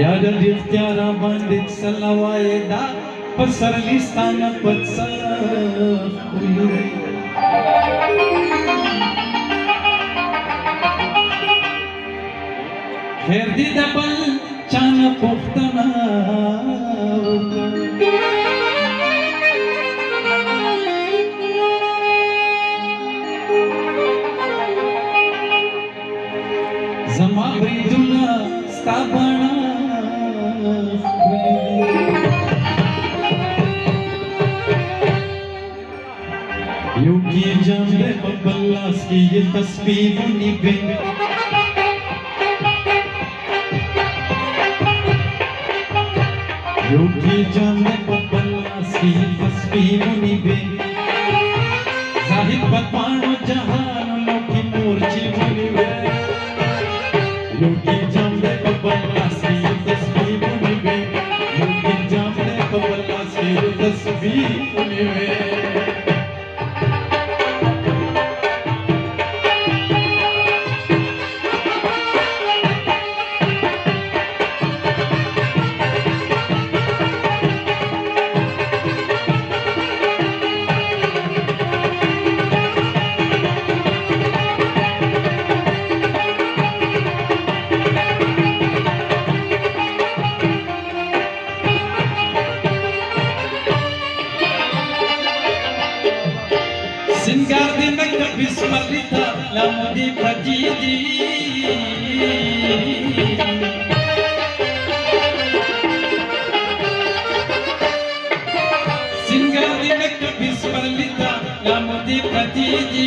यार इख्तियारा बांधित सलवाए दा पसर लिस्तान पत्सर कुलरे खैर दी दबल चान पुख्तना जमा ब्रिजुना स्ताबना योगी जामले बल्लास की ये तस्वीर निभे योगी जामले बल्लास की ये तस्वीर निभे जाहिद बतवानो जहान लोकी मोर्ची निभे योगी जामले बल्लास की ये तस्वीर निभे योगी जामले बल्लास की ये तस्वीर निभे सिंगार दी मैं बिस्मरिता लामुदी प्रजीदी सिंगार दी मैं बिस्मरिता लामुदी प्रजीदी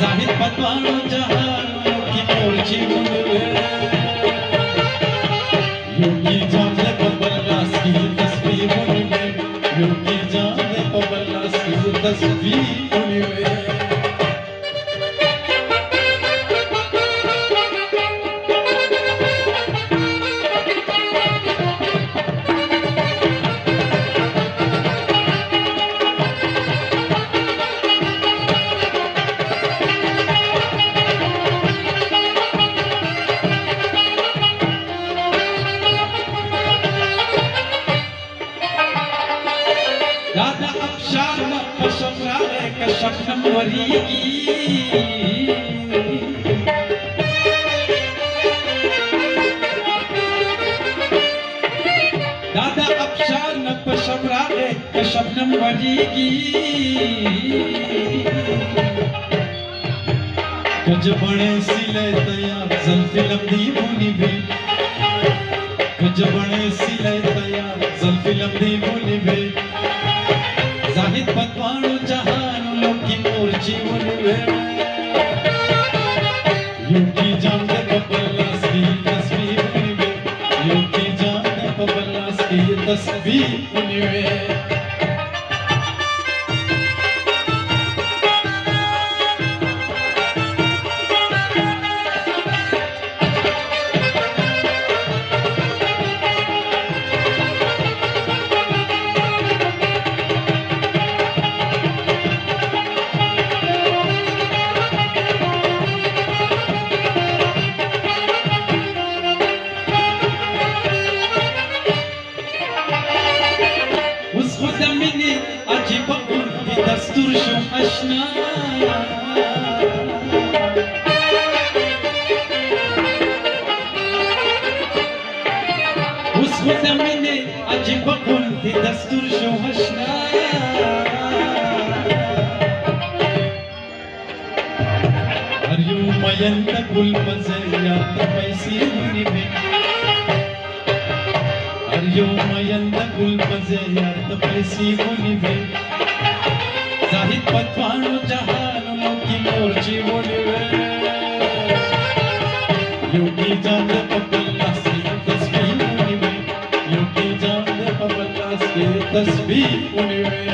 जाहिद बतवानो जहानो की मोर्ची मुनवे योगी जामले बल्लास की तस्वीर मुनवे योगी जामले बल्लास की तस्वीर मुनवे दादा अफशार पशमरारे का शबनम वरीगी दादा अफशार पशमरारे का शबनम वरीगी कज बने सिले तैयार ज़ल्फ़े लम्दी मुनी भी कज बने सिले तैयार ज़ल्फ़े लम्दी मुनी भी जाहिद बतवानो जहानो लोकी मोर्ची मुनवे योगी जामले बल्लास की तस्वीर मुनवे योगी जामले बल्लास की तस्वीर मुनवे दस्तूर शो अशना उस ज़मीने अजीब कुल थी दस्तूर शो अशना हर यूं मयंत कुल बज़े या तपैसी मुनिबे हर यूं मयंत कुल बज़े या तपैसी मुनिबे जाहिद बतवानो जहानो लोकी मोर्ची मुनवे योगी जान पबल्लास की तस्बीह उनमें, योगी जान पबल्लास की तस्बीह उनमें।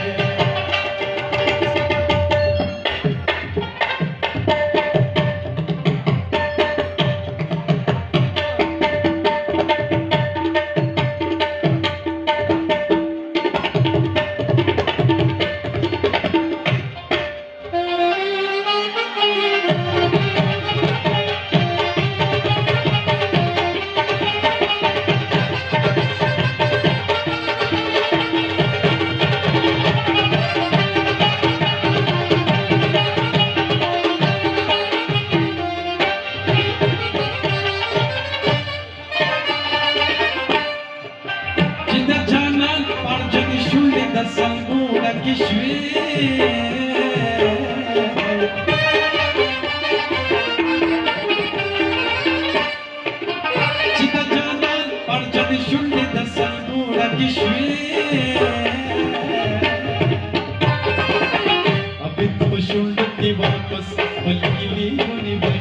वापस पलगिली मुनिवे,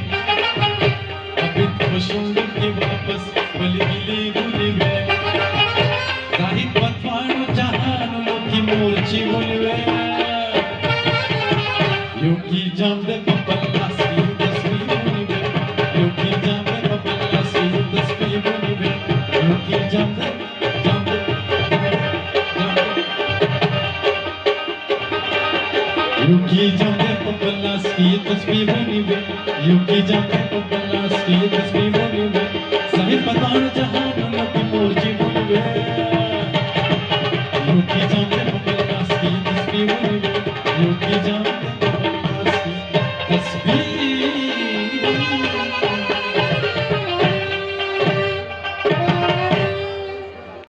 अबित वशुंडकी वापस पलगिली मुनिवे, जाहिद बतवाणो जहानो की मोर्ची मुनिवे, योगी जामदे पबल्लास की तस्बीह मुनिवे, योगी जामदे पबल्लास की तस्बीह मुनिवे, योगी जामदे योगी जामदे पबल्लास की तस्बीह मुनिवे, योगी जामदे पबल्लास की तस्बीह मुनिवे, साहिब बतान जहान की मोर्ची मुनिवे, योगी जामदे